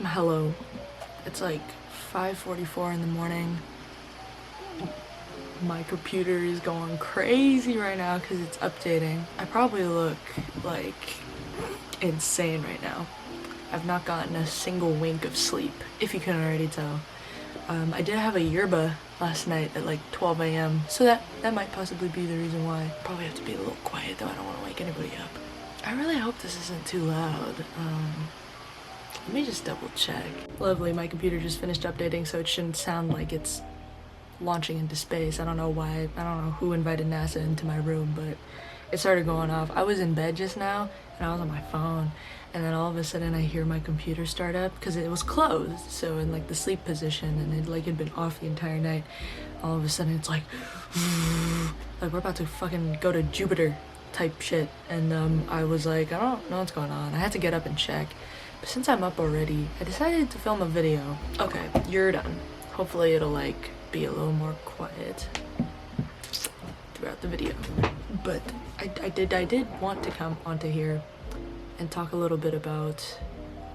Hello. It's like 5:44 in the morning. My computer is going crazy right now because it's updating. I probably look like insane right now. I've not gotten a single wink of sleep, if you couldn't already tell. I did have a yerba last night at like 12 a.m. So that might possibly be the reason why. Probably have to be a little quiet though, I don't want to wake anybody up. I really hope this isn't too loud. Let me just double check. Lovely, my computer just finished updating, so it shouldn't sound like it's launching into space. I don't know why, I don't know who invited NASA into my room, but it started going off. I was in bed just now, and I was on my phone, and then all of a sudden I hear my computer start up, because it was closed, so in like the sleep position, and it like had been off the entire night. All of a sudden it's like we're about to fucking go to Jupiter type shit, and I was like, I don't know what's going on. I had to get up and check. But since I'm up already, I decided to film a video. Okay, you're done. Hopefully it'll like be a little more quiet throughout the video. But I did want to come onto here and talk a little bit about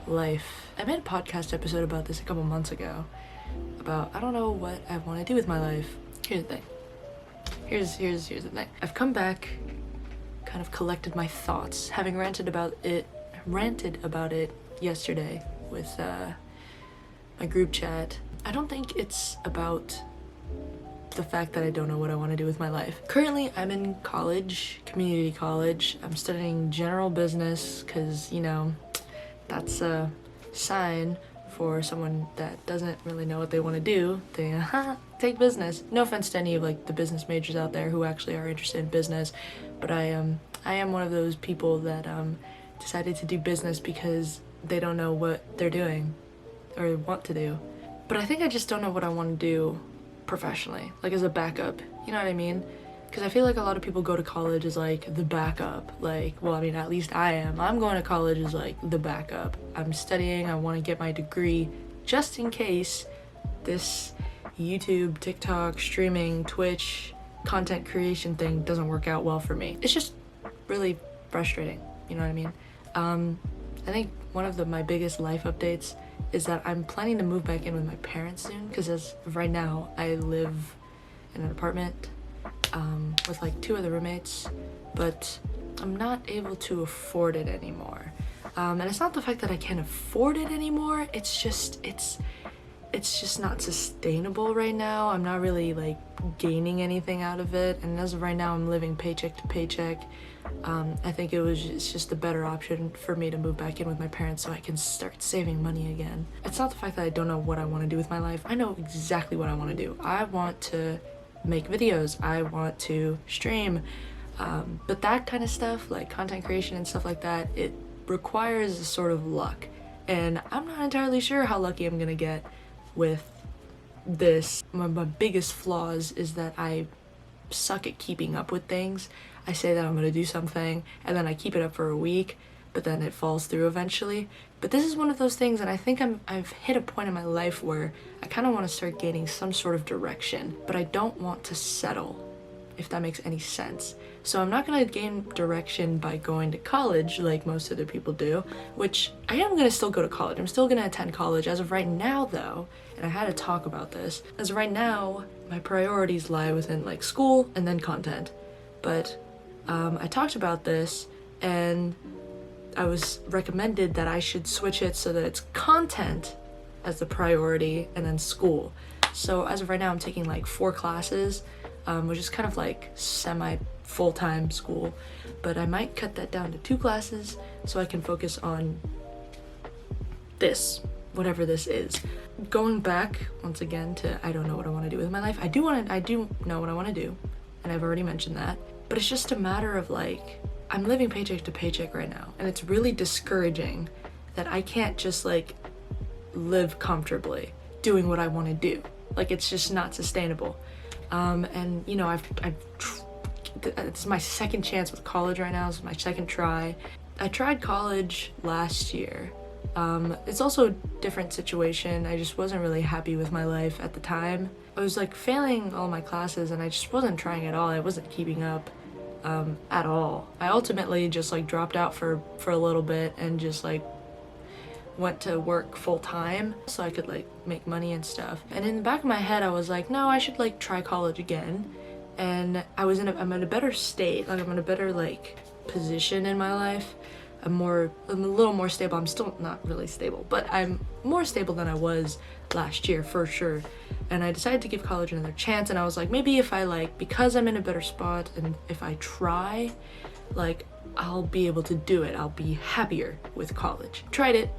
life. I made a podcast episode about this a couple months ago. About I don't know what I want to do with my life. Here's the thing. Here's the thing. I've come back, kind of collected my thoughts, having ranted about it yesterday with my group chat. I don't think it's about the fact that I don't know what I want to do with my life. Currently, I'm in college, community college. I'm studying general business because, you know, that's a sign for someone that doesn't really know what they want to do. They take business. No offense to any of like the business majors out there who actually are interested in business, but I am one of those people that decided to do business because they don't know what they're doing or want to do. But I think I just don't know what I want to do professionally, like as a backup, you know what I mean? Because I feel like a lot of people go to college as like the backup, like, well, I mean, at least I am. I'm going to college as like the backup. I'm studying, I want to get my degree just in case this YouTube, TikTok, streaming, Twitch, content creation thing doesn't work out well for me. It's just really frustrating, you know what I mean? I think one of my biggest life updates is that I'm planning to move back in with my parents soon, because as of right now, I live in an apartment with like 2 other roommates, but I'm not able to afford it anymore. And it's not the fact that I can't afford it anymore, it's just not sustainable right now. I'm not really like gaining anything out of it, and as of right now, I'm living paycheck to paycheck. I think it's just a better option for me to move back in with my parents so I can start saving money again. It's not the fact that I don't know what I want to do with my life. I know exactly what I want to do. I want to make videos. I want to stream. But that kind of stuff, like content creation and stuff like that, it requires a sort of luck. And I'm not entirely sure how lucky I'm gonna get with this. My biggest flaws is that I suck at keeping up with things. I say that I'm gonna do something and then I keep it up for a week, but then it falls through eventually. But this is one of those things, and I think I've hit a point in my life where I kind of want to start gaining some sort of direction, but I don't want to settle, if that makes any sense. So I'm not gonna gain direction by going to college like most other people do, which I am gonna still go to college. I'm still gonna attend college. As of right now though, and I had to talk about this, as of right now, my priorities lie within like school and then content. But I talked about this and I was recommended that I should switch it so that it's content as the priority and then school. So as of right now, I'm taking like 4 classes, which is kind of like semi full-time school, but I might cut that down to 2 classes so I can focus on this, whatever this is. Going back once again to I don't know what I want to do with my life. I do know what I want to do, and I've already mentioned that, but it's just a matter of like, I'm living paycheck to paycheck right now, and it's really discouraging that I can't just like live comfortably doing what I want to do. Like, it's just not sustainable. And you know, it's my second chance with college right now. It's my second try. I tried college last year. It's also a different situation. I just wasn't really happy with my life at the time. I was like failing all my classes and I just wasn't trying at all. I wasn't keeping up at all. I ultimately just like dropped out for a little bit and just like went to work full-time so I could like make money and stuff. And in the back of my head I was like, no, I should like try college again. And I'm in a better state, like I'm in a better like position in my life. I'm a little more stable. I'm still not really stable, but I'm more stable than I was last year for sure. And I decided to give college another chance, and I was like, maybe if I like, because I'm in a better spot and if I try, like I'll be able to do it. I'll be happier with college. Tried it,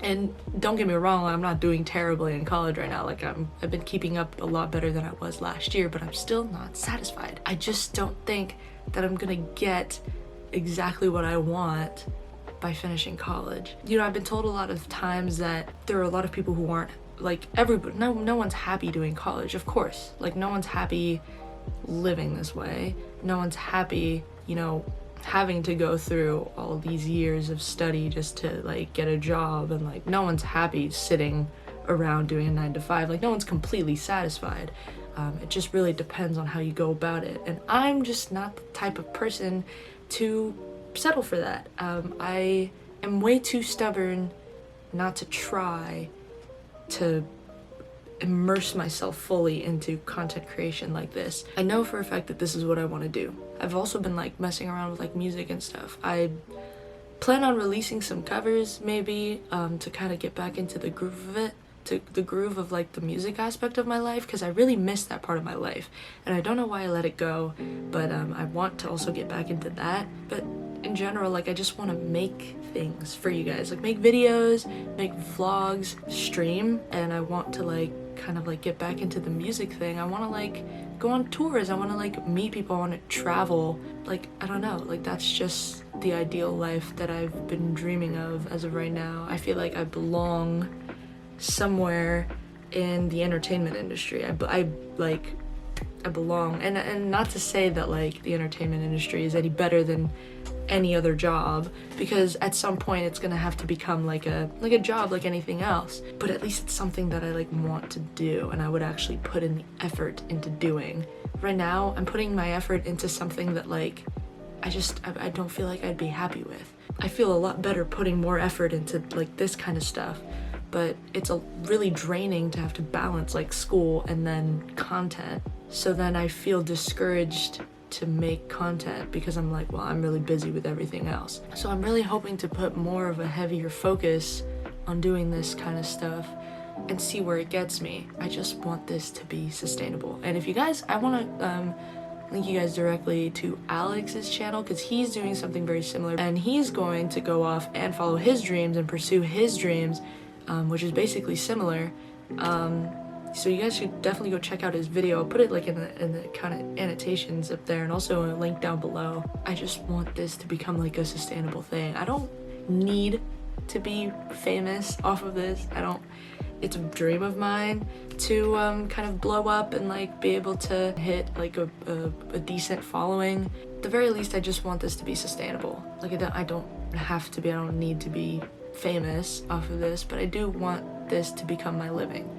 and don't get me wrong, I'm not doing terribly in college right now. Like I've been keeping up a lot better than I was last year, but I'm still not satisfied. I just don't think that I'm gonna get exactly what I want by finishing college. You know, I've been told a lot of times that there are a lot of people who aren't, like everybody, no one's happy doing college, of course. Like no one's happy living this way. No one's happy, you know, having to go through all these years of study just to like get a job, and like no one's happy sitting around doing a 9 to 5. Like no one's completely satisfied. It just really depends on how you go about it, and I'm just not the type of person to settle for that. I am way too stubborn not to try to immerse myself fully into content creation like this. I know for a fact that this is what I want to do. I've also been like messing around with like music and stuff. I plan on releasing some covers maybe to kind of get back into the groove of it, to the groove of like the music aspect of my life, because I really missed that part of my life and I don't know why I let it go, but I want to also get back into that. But in general, like I just want to make things for you guys, like make videos, make vlogs, stream, and I want to like kind of like get back into the music thing. I want to like go on tours, I want to like meet people, I want to travel. Like I don't know, like that's just the ideal life that I've been dreaming of as of right now. I feel like I belong somewhere in the entertainment industry. I belong, and not to say that like the entertainment industry is any better than any other job, because at some point it's gonna have to become like a job like anything else, but at least it's something that I like want to do and I would actually put in the effort into doing. Right now I'm putting my effort into something that like I don't feel like I'd be happy with. I feel a lot better putting more effort into like this kind of stuff, but it's really draining to have to balance like school and then content. So then I feel discouraged to make content because I'm like, well, I'm really busy with everything else. So I'm really hoping to put more of a heavier focus on doing this kind of stuff and see where it gets me. I just want this to be sustainable. And if you guys, I want to link you guys directly to Alex's channel, because he's doing something very similar and he's going to go off and follow his dreams and pursue his dreams, which is basically similar. So you guys should definitely go check out his video. I'll put it like in the kind of annotations up there and also a link down below. I just want this to become like a sustainable thing. I don't need to be famous off of this. It's a dream of mine to kind of blow up and like be able to hit like a decent following. At the very least, I just want this to be sustainable. Like I don't need to be famous off of this, but I do want this to become my living.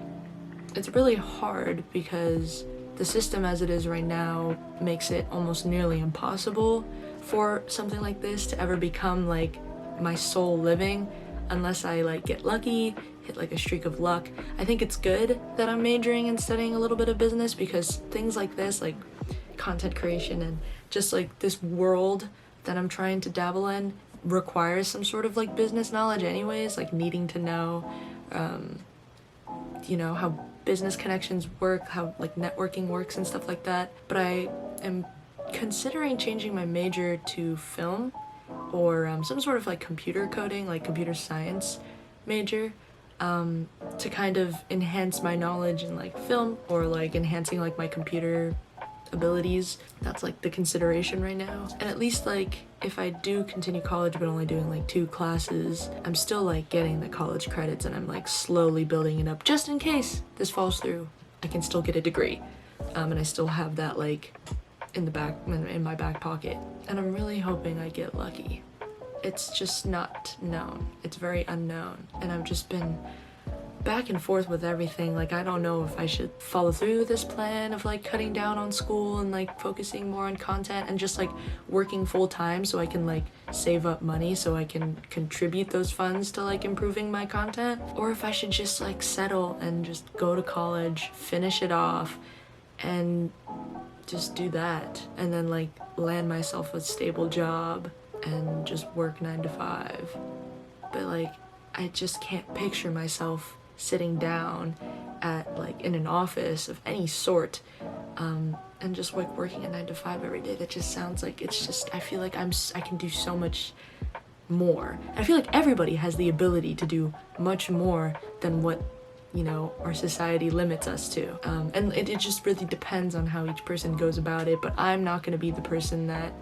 It's really hard because the system as it is right now makes it almost nearly impossible for something like this to ever become like my sole living unless I like get lucky, hit like a streak of luck. I think it's good that I'm majoring and studying a little bit of business, because things like this, like content creation and just like this world that I'm trying to dabble in, requires some sort of like business knowledge anyways, like needing to know you know, how business connections work, how like networking works and stuff like that. But I am considering changing my major to film or some sort of like computer coding, like computer science major, to kind of enhance my knowledge in like film, or like enhancing like my computer abilities. That's like the consideration right now. And at least like if I do continue college but only doing like 2 classes, I'm still like getting the college credits and I'm like slowly building it up just in case this falls through. I can still get a degree, and I still have that like in my back pocket. And I'm really hoping I get lucky. It's just not known. It's very unknown, and I've just been back and forth with everything. Like, I don't know if I should follow through with this plan of like cutting down on school and like focusing more on content and just like working full time so I can like save up money so I can contribute those funds to like improving my content, or if I should just like settle and just go to college, finish it off, and just do that, and then like land myself a stable job and just work 9 to 5. But like, I just can't picture myself sitting down at like in an office of any sort, and just like working a 9 to 5 every day. That just sounds like, it's just, I feel like I can do so much more. I feel like everybody has the ability to do much more than what, you know, our society limits us to. And it just really depends on how each person goes about it, but I'm not gonna be the person that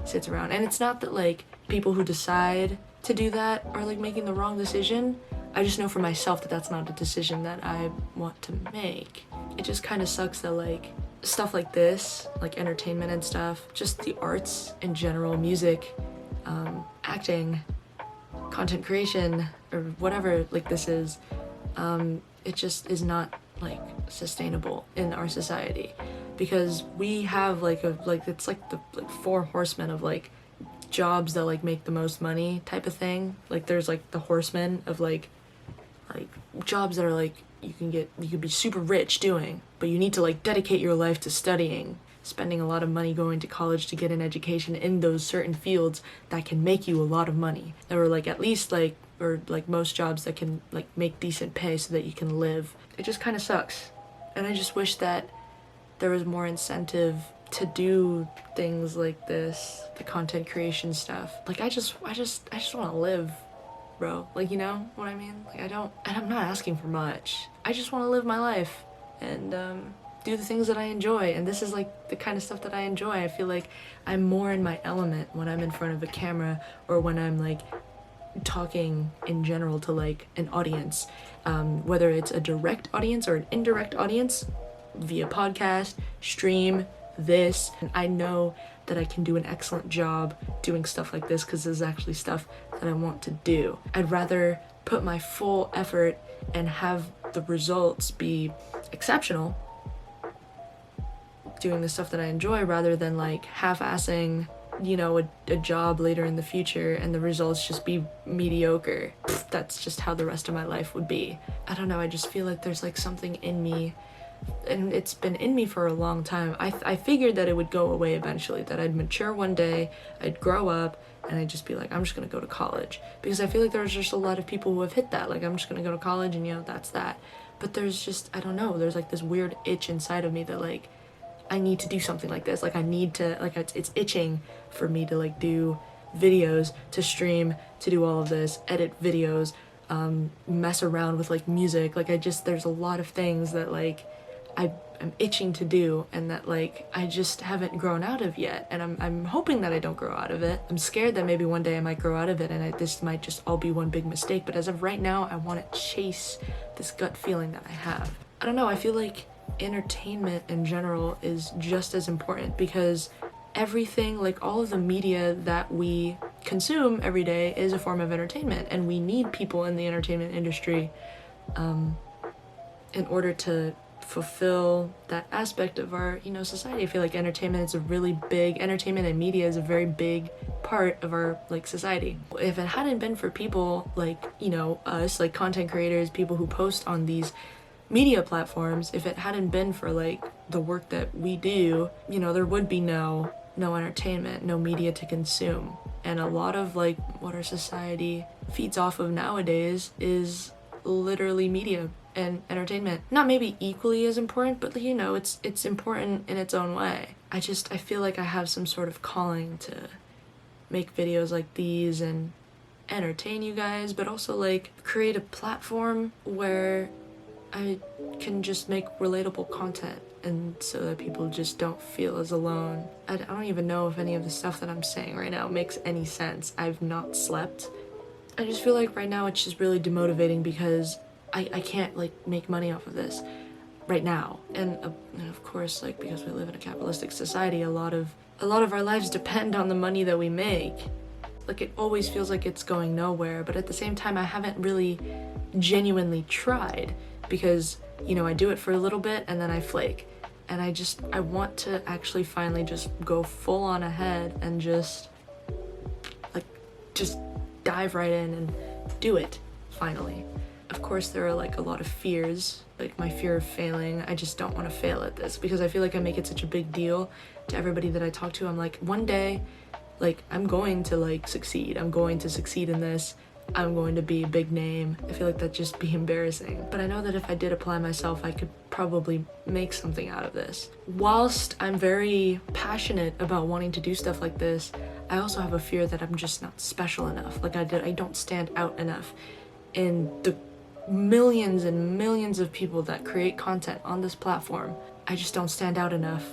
sits around. And it's not that like people who decide to do that are like making the wrong decision. I just know for myself that that's not a decision that I want to make. It just kind of sucks that like stuff like this, like entertainment and stuff, just the arts in general, music, acting, content creation, or whatever like this is, it just is not like sustainable in our society, because we have like it's like the like 4 horsemen of like jobs that like make the most money type of thing. Like there's like the horsemen of like jobs that are like you could be super rich doing, but you need to like dedicate your life to studying, spending a lot of money going to college to get an education in those certain fields that can make you a lot of money, or like at least like, or like most jobs that can like make decent pay so that you can live. It just kind of sucks, and I just wish that there was more incentive to do things like this, the content creation stuff. Like I just want to live, bro. Like, you know what I mean? Like I'm not asking for much. I just want to live my life and do the things that I enjoy, and this is like the kind of stuff that I enjoy. I feel like I'm more in my element when I'm in front of a camera, or when I'm like talking in general to like an audience, whether it's a direct audience or an indirect audience via podcast, stream, this. And I know that I can do an excellent job doing stuff like this because this is actually stuff that I want to do. I'd rather put my full effort and have the results be exceptional doing the stuff that I enjoy, rather than like half-assing, you know, a job later in the future and the results just be mediocre. That's just how the rest of my life would be. I don't know, I just feel like there's like something in me, and it's been in me for a long time. I figured that it would go away eventually, that I'd mature one day, I'd grow up, and I'd just be like, I'm just gonna go to college. Because I feel like there's just a lot of people who have hit that, like, I'm just gonna go to college and, you know, that's that. But there's just, I don't know, there's like this weird itch inside of me that like, I need to do something like this. Like I need to, like it's itching for me to like do videos, to stream, to do all of this, edit videos, mess around with like music. Like there's a lot of things that like I'm itching to do, and that like I just haven't grown out of yet, and I'm hoping that I don't grow out of it. I'm scared that maybe one day I might grow out of it and this might just all be one big mistake, but as of right now, I want to chase this gut feeling that I have. I don't know, I feel like entertainment in general is just as important, because everything, like all of the media that we consume every day is a form of entertainment, and we need people in the entertainment industry in order to fulfill that aspect of our, you know, society. I feel like entertainment and media is a very big part of our like society. If it hadn't been for people like, you know, us, like content creators, people who post on these media platforms, if it hadn't been for like the work that we do, you know, there would be no entertainment, no media to consume. And a lot of like what our society feeds off of nowadays is literally media and entertainment. Not maybe equally as important, but you know, it's important in its own way. I feel like I have some sort of calling to make videos like these and entertain you guys, but also like create a platform where I can just make relatable content, and so that people just don't feel as alone. I don't even know if any of the stuff that I'm saying right now makes any sense. I've not slept. I just feel like right now it's just really demotivating, because I can't like make money off of this right now. And of course, like, because we live in a capitalistic society, a lot of our lives depend on the money that we make. Like, it always feels like it's going nowhere, but at the same time I haven't really genuinely tried, because, you know, I do it for a little bit and then I flake. And I want to actually finally just go full on ahead and just dive right in and do it, finally. Of course, there are like a lot of fears, like my fear of failing. I just don't want to fail at this, because I feel like I make it such a big deal to everybody that I talk to. I'm like, one day, like, I'm going to like succeed. I'm going to succeed in this. I'm going to be a big name. I feel like that'd just be embarrassing. But I know that if I did apply myself, I could probably make something out of this. Whilst I'm very passionate about wanting to do stuff like this, I also have a fear that I'm just not special enough. Like, I don't stand out enough in the millions and millions of people that create content on this platform. I just don't stand out enough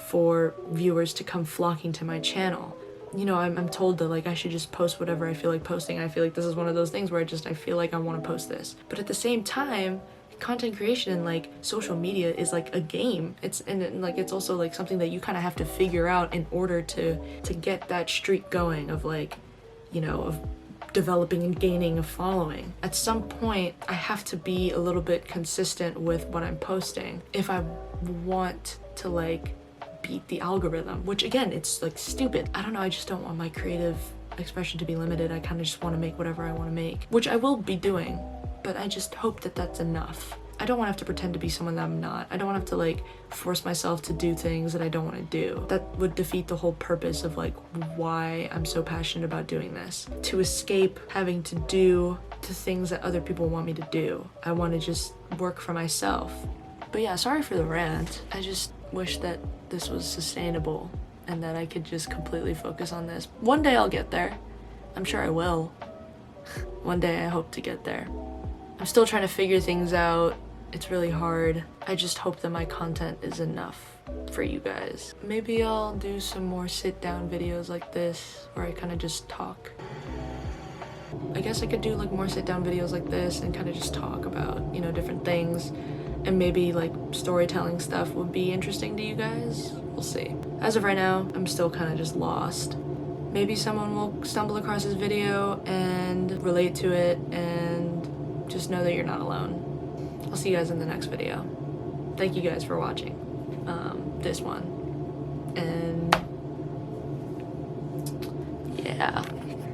for viewers to come flocking to my channel. You know, I'm told that like I should just post whatever I feel like posting. I feel like this is one of those things where I feel like I want to post this. But at the same time, content creation and like social media is like a game. It's also like something that you kind of have to figure out in order to get that streak going of like, you know, of developing and gaining a following. At some point, I have to be a little bit consistent with what I'm posting if I want to like beat the algorithm, which again, it's like stupid. I don't know, I just don't want my creative expression to be limited. I kind of just want to make whatever I want to make, which I will be doing, but I just hope that that's enough. I don't want to have to pretend to be someone that I'm not. I don't want to have to like force myself to do things that I don't want to do. That would defeat the whole purpose of like why I'm so passionate about doing this. To escape having to do the things that other people want me to do. I want to just work for myself. But yeah, sorry for the rant. I just wish that this was sustainable and that I could just completely focus on this. One day I'll get there. I'm sure I will. One day I hope to get there. I'm still trying to figure things out. It's really hard. I just hope that my content is enough for you guys. Maybe I'll do some more sit-down videos like this where I kind of just talk. I guess I could do like more sit-down videos like this and kind of just talk about, you know, different things. And maybe like storytelling stuff would be interesting to you guys. We'll see. As of right now, I'm still kind of just lost. Maybe someone will stumble across this video and relate to it and just know that you're not alone. I'll see you guys in the next video. Thank you guys for watching this one. And yeah.